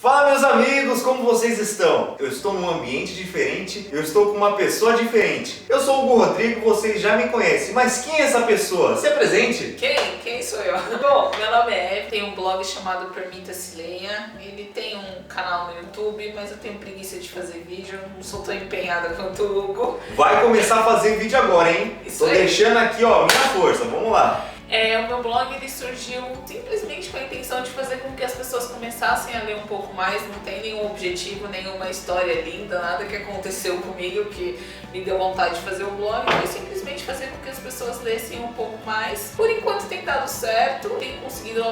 Fala meus amigos, como vocês estão? Eu estou num ambiente diferente, eu estou com uma pessoa diferente. Eu sou o Hugo Rodrigo, vocês já me conhecem, mas quem é essa pessoa? Se apresente! Quem sou eu? Bom, meu nome é Eve, tenho um blog chamado Permita-se Leia. Ele tem um canal no YouTube, mas eu tenho preguiça de fazer vídeo, não sou tão empenhada quanto o Hugo. Vai começar a fazer vídeo agora, hein? Isso Tô aí. deixando aqui, ó, minha força, vamos lá. O meu blog ele surgiu simplesmente com a intenção de fazer com que as pessoas começassem a ler um pouco mais. Não tem nenhum objetivo, nenhuma história linda, nada que aconteceu comigo que me deu vontade de fazer o blog. Foi simplesmente fazer com que as pessoas lessem um pouco mais. Por enquanto tem dado certo, tenho conseguido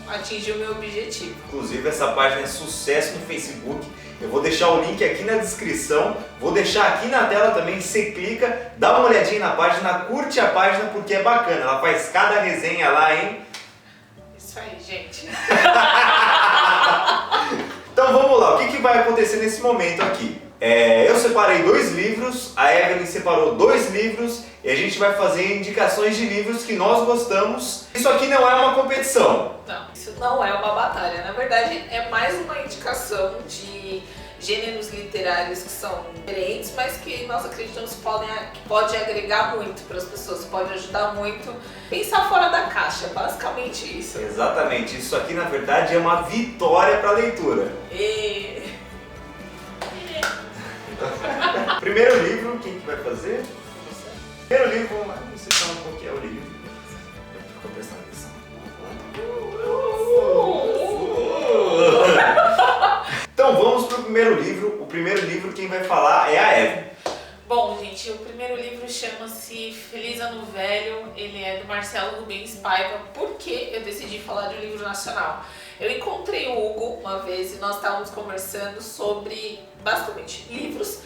atingir o meu objetivo. Inclusive essa página é sucesso no Facebook. Eu vou deixar o link aqui na descrição, vou deixar aqui na tela também, você clica, dá uma olhadinha na página, curte a página porque é bacana, ela faz cada resenha lá, hein? Isso aí, gente. Então vamos lá, o que vai acontecer nesse momento aqui? Eu separei 2 livros, a Evelyn separou 2 livros e a gente vai fazer indicações de livros que nós gostamos. Isso aqui não é uma competição. Não, isso não é uma batalha. Na verdade, é mais uma indicação de gêneros literários que são diferentes, mas que nós acreditamos que pode agregar muito para as pessoas, pode ajudar muito. Pensar fora da caixa, basicamente isso. Exatamente, isso aqui na verdade é uma vitória para a leitura. Primeiro livro, quem que vai fazer? Primeiro livro, vamos lá, você fala qual que é o livro. Ficou prestando atenção. Então vamos pro primeiro livro. O primeiro livro quem vai falar é a Eve. Bom, gente, o primeiro livro chama-se Feliz Ano Velho, ele é do Marcelo Rubens Paiva. Por que eu decidi falar de um livro nacional? Eu encontrei o Hugo uma vez e nós estávamos conversando sobre, basicamente, livros.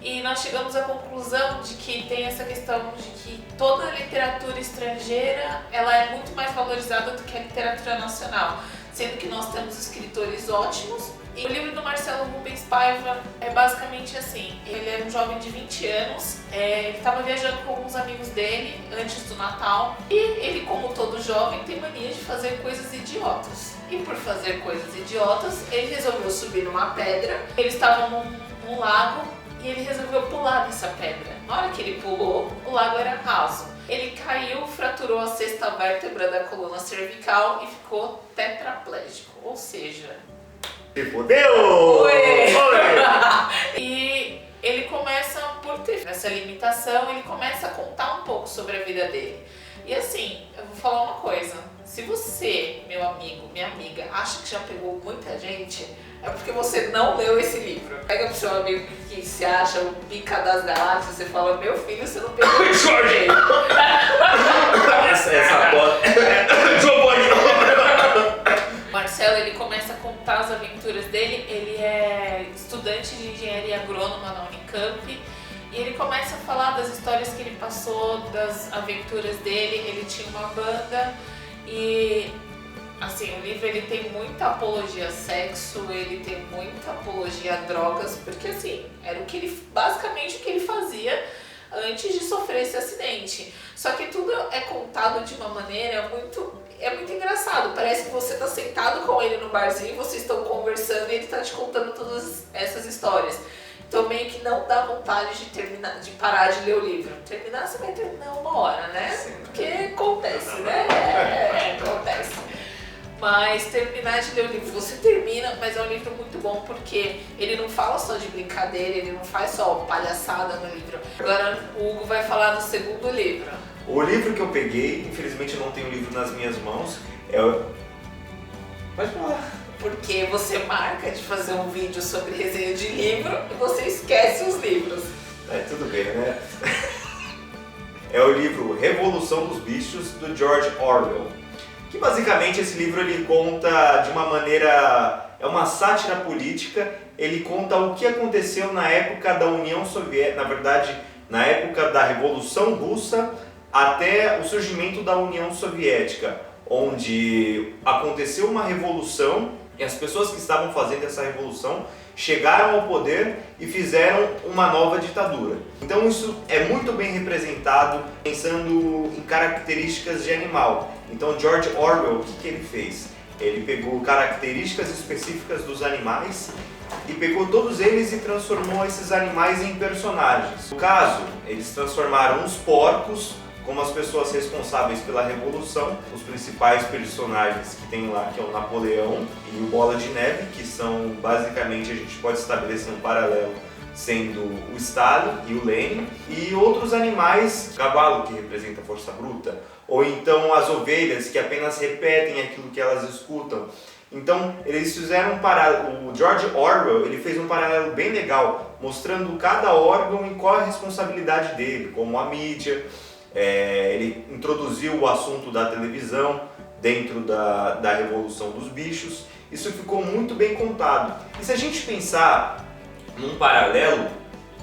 E nós chegamos à conclusão de que tem essa questão de que toda a literatura estrangeira ela é muito mais valorizada do que a literatura nacional, sendo que nós temos escritores ótimos. E o livro do Marcelo Rubens Paiva é basicamente assim, ele é um jovem de 20 anos, ele estava viajando com alguns amigos dele antes do Natal e ele, como todo jovem, tem mania de fazer coisas idiotas. E por fazer coisas idiotas, ele resolveu subir numa pedra, ele estava num lago e ele resolveu pular dessa pedra. Na hora que ele pulou, o lago era raso. Ele caiu, fraturou a 6ª vértebra da coluna cervical e ficou tetraplégico, ou seja... Se fodeu! E ele começa, por ter essa limitação, ele começa a contar um pouco sobre a vida dele. E assim, eu vou falar uma coisa, se você, meu amigo, minha amiga, acha que já pegou muita gente, é porque você não leu esse livro. Pega pro seu amigo que se acha o pica das galáxias, você fala, meu filho, você não pegou ninguém. Essa foto... Marcelo, ele começa a contar as aventuras dele, ele é estudante de engenharia agrônoma na Unicamp e ele começa a falar das histórias que ele passou, das aventuras dele. Ele tinha uma banda e assim, o livro ele tem muita apologia a sexo, ele tem muita apologia a drogas, porque assim, era basicamente o que ele fazia antes de sofrer esse acidente. Só que tudo é contado de uma maneira muito engraçado. Parece que você está sentado com ele no barzinho, vocês estão conversando e ele está te contando todas essas histórias. Então meio que não dá vontade de parar de ler o livro. Terminar, você vai terminar uma hora, né? Sim. Porque acontece, né? Acontece. Mas terminar de ler o livro, você termina, mas é um livro muito bom porque ele não fala só de brincadeira, ele não faz só palhaçada no livro. Agora o Hugo vai falar do segundo livro. O livro que eu peguei, infelizmente eu não tenho o livro nas minhas mãos, Pode falar. Porque você marca de fazer um vídeo sobre resenha de livro e você esquece os livros. Tudo bem, né? É o livro Revolução dos Bichos, do George Orwell. Que basicamente esse livro ele conta de uma maneira... É uma sátira política, ele conta o que aconteceu na época da União Soviética, na verdade, na época da Revolução Russa, até o surgimento da União Soviética, onde aconteceu uma revolução e as pessoas que estavam fazendo essa revolução chegaram ao poder e fizeram uma nova ditadura. Então isso é muito bem representado pensando em características de animal. Então George Orwell, o que ele fez? Ele pegou características específicas dos animais e pegou todos eles e transformou esses animais em personagens. No caso, eles transformaram os porcos como as pessoas responsáveis pela Revolução, os principais personagens que tem lá, que é o Napoleão e o Bola de Neve, que são basicamente, a gente pode estabelecer um paralelo sendo o Stalin e o Lenin, e outros animais, o cavalo que representa a força bruta, ou então as ovelhas que apenas repetem aquilo que elas escutam. Então eles fizeram um paralelo, o George Orwell ele fez um paralelo bem legal, mostrando cada órgão e qual a responsabilidade dele, como a mídia. Ele introduziu o assunto da televisão dentro da Revolução dos Bichos. Isso ficou muito bem contado. E se a gente pensar num paralelo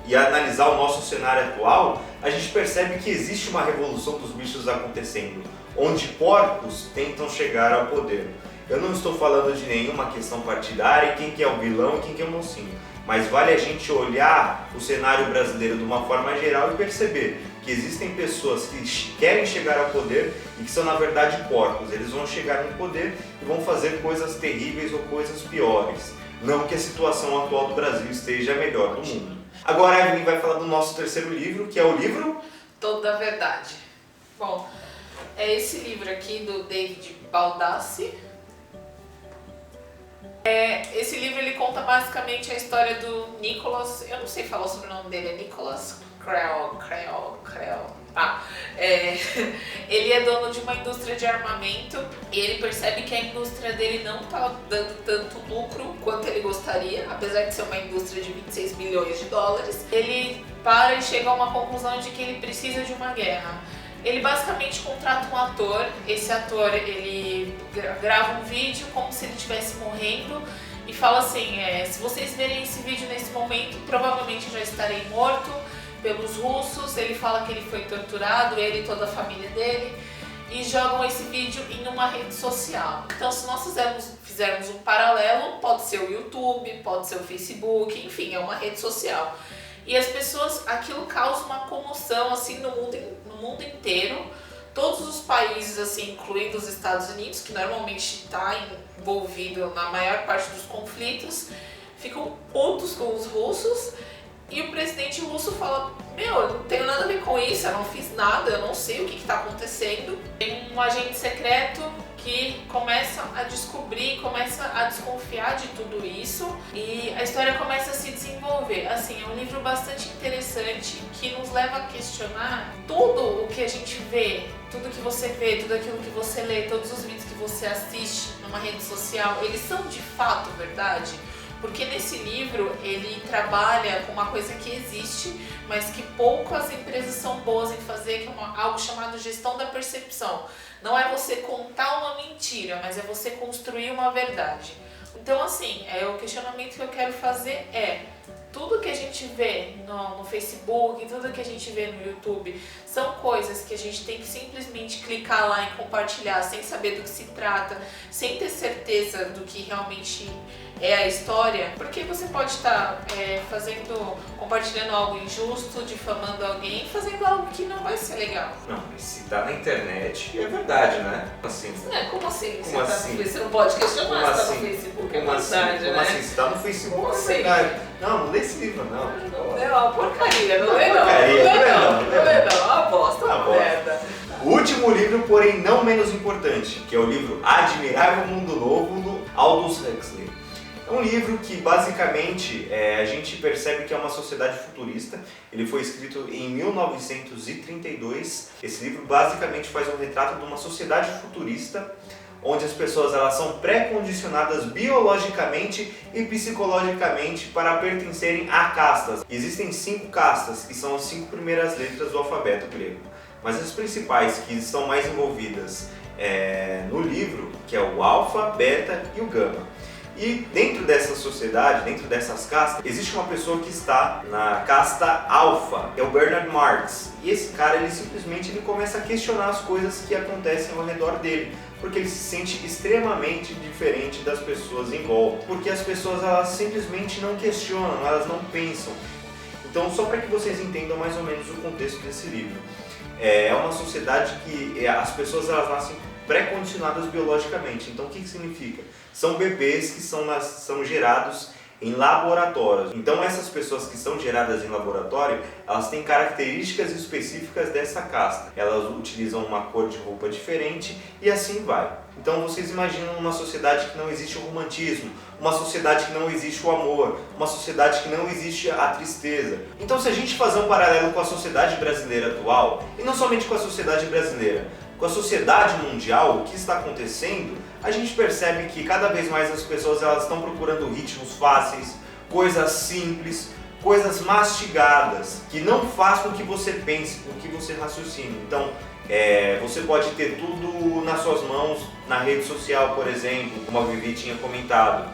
e analisar o nosso cenário atual, a gente percebe que existe uma revolução dos bichos acontecendo, onde porcos tentam chegar ao poder. Eu não estou falando de nenhuma questão partidária, quem que é o vilão e quem que é o mocinho, mas vale a gente olhar o cenário brasileiro de uma forma geral e perceber que existem pessoas que querem chegar ao poder e que são na verdade porcos. Eles vão chegar no poder e vão fazer coisas terríveis ou coisas piores. Não que a situação atual do Brasil esteja a melhor do mundo. Agora a Evelyn vai falar do nosso terceiro livro, que é o livro Toda a Verdade. Bom, é esse livro aqui do David Baldacci. Esse livro ele conta basicamente a história do Nicholas, eu não sei falar o sobrenome dele, é Nicholas Creel. Ele é dono de uma indústria de armamento e ele percebe que a indústria dele não está dando tanto lucro quanto ele gostaria, apesar de ser uma indústria de 26 bilhões de dólares. Ele para e chega a uma conclusão de que ele precisa de uma guerra. Ele basicamente contrata um ator, esse ator ele grava um vídeo como se ele estivesse morrendo e fala assim, se vocês verem esse vídeo nesse momento, provavelmente já estarei morto pelos russos. Ele fala que ele foi torturado, ele e toda a família dele, e jogam esse vídeo em uma rede social. Então se nós fizermos um paralelo, pode ser o YouTube, pode ser o Facebook, enfim, é uma rede social. E as pessoas, aquilo causa uma comoção assim no mundo inteiro. Todos os países, assim, incluindo os Estados Unidos, que normalmente está envolvido na maior parte dos conflitos, ficam putos com os russos. E o presidente russo fala, eu não tenho nada a ver com isso, eu não fiz nada, eu não sei o que está acontecendo. Tem um agente secreto que começa a descobrir, começa a desconfiar de tudo isso e a história começa a se desenvolver. Assim, é um livro bastante interessante que nos leva a questionar tudo o que a gente vê, tudo que você vê, tudo aquilo que você lê, todos os vídeos que você assiste numa rede social, eles são de fato verdade? Porque nesse livro ele trabalha com uma coisa que existe, mas que poucas empresas são boas em fazer, que é algo chamado gestão da percepção. Não é você contar uma mentira, mas é você construir uma verdade. Então assim, o questionamento que eu quero fazer tudo que a gente vê no Facebook, tudo que a gente vê no YouTube, são coisas que a gente tem que simplesmente clicar lá e compartilhar sem saber do que se trata, sem ter certeza do que realmente é a história, porque você pode estar compartilhando algo injusto, difamando alguém, fazendo algo que não vai ser legal. Não, mas se tá na internet é verdade, né? Assim. Como assim? Como assim? Você não pode questionar se tá no Facebook, é verdade, né? Como assim? Se tá no Facebook Como é assim? verdade. Não lê esse livro, não. É uma porcaria, não lê não. Não lê não, uma bosta, uma merda. O último livro, porém não menos importante, que é o livro Admirável Mundo Novo, do Aldous Huxley. É um livro que basicamente a gente percebe que é uma sociedade futurista. Ele foi escrito em 1932. Esse livro basicamente faz um retrato de uma sociedade futurista onde as pessoas elas são pré-condicionadas biologicamente e psicologicamente para pertencerem a castas. Existem 5 castas, que são as 5 primeiras letras do alfabeto grego. Mas as principais que estão mais envolvidas no livro, que é o alfa, beta e o gama. E dentro dessa sociedade, dentro dessas castas, existe uma pessoa que está na casta alfa, que é o Bernard Marx. E esse cara, ele simplesmente começa a questionar as coisas que acontecem ao redor dele, porque ele se sente extremamente diferente das pessoas em volta. Porque as pessoas, elas simplesmente não questionam, elas não pensam. Então, só para que vocês entendam mais ou menos o contexto desse livro. É uma sociedade que as pessoas elas nascem pré-condicionadas biologicamente. Então o que significa? São bebês que são gerados em laboratórios. Então essas pessoas que são geradas em laboratório, elas têm características específicas dessa casta. Elas utilizam uma cor de roupa diferente e assim vai. Então vocês imaginam uma sociedade que não existe o romantismo, uma sociedade que não existe o amor, uma sociedade que não existe a tristeza. Então se a gente fazer um paralelo com a sociedade brasileira atual, e não somente com a sociedade brasileira, com a sociedade mundial, o que está acontecendo, a gente percebe que cada vez mais as pessoas elas estão procurando ritmos fáceis, coisas simples, coisas mastigadas, que não façam com que você pense, com que você raciocine. Então, você pode ter tudo nas suas mãos, na rede social, por exemplo, como a Vivi tinha comentado.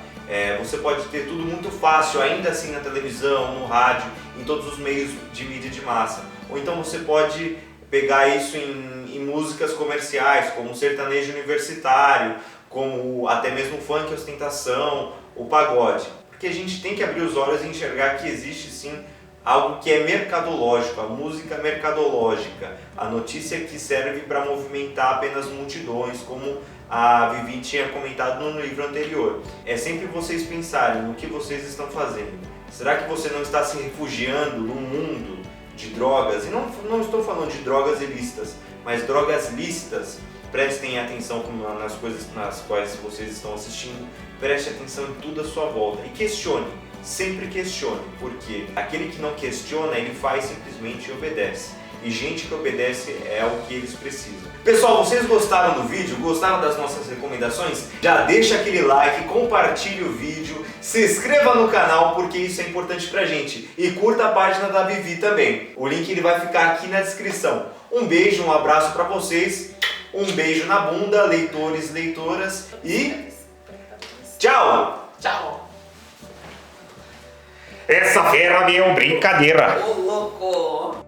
Você pode ter tudo muito fácil, ainda assim na televisão, no rádio, em todos os meios de mídia de massa. Ou então você pode pegar isso em músicas comerciais, como o sertanejo universitário, como até mesmo o funk, ostentação, o pagode. Porque a gente tem que abrir os olhos e enxergar que existe sim algo que é mercadológico, a música mercadológica, a notícia que serve para movimentar apenas multidões, como a Vivi tinha comentado no livro anterior. É sempre vocês pensarem no que vocês estão fazendo. Será que você não está se refugiando num mundo de drogas? E não estou falando de drogas ilícitas, mas drogas lícitas. Prestem atenção nas coisas nas quais vocês estão assistindo, preste atenção em tudo à sua volta e questione, sempre questione, porque aquele que não questiona, ele faz simplesmente e obedece. E gente que obedece é o que eles precisam. Pessoal, vocês gostaram do vídeo? Gostaram das nossas recomendações? Já deixa aquele like, compartilhe o vídeo, se inscreva no canal porque isso é importante pra gente. E curta a página da Vivi também. O link ele vai ficar aqui na descrição. Um beijo, um abraço pra vocês. Um beijo na bunda, leitores, leitoras e tchau! Tchau! Essa fera é brincadeira. Ô, louco!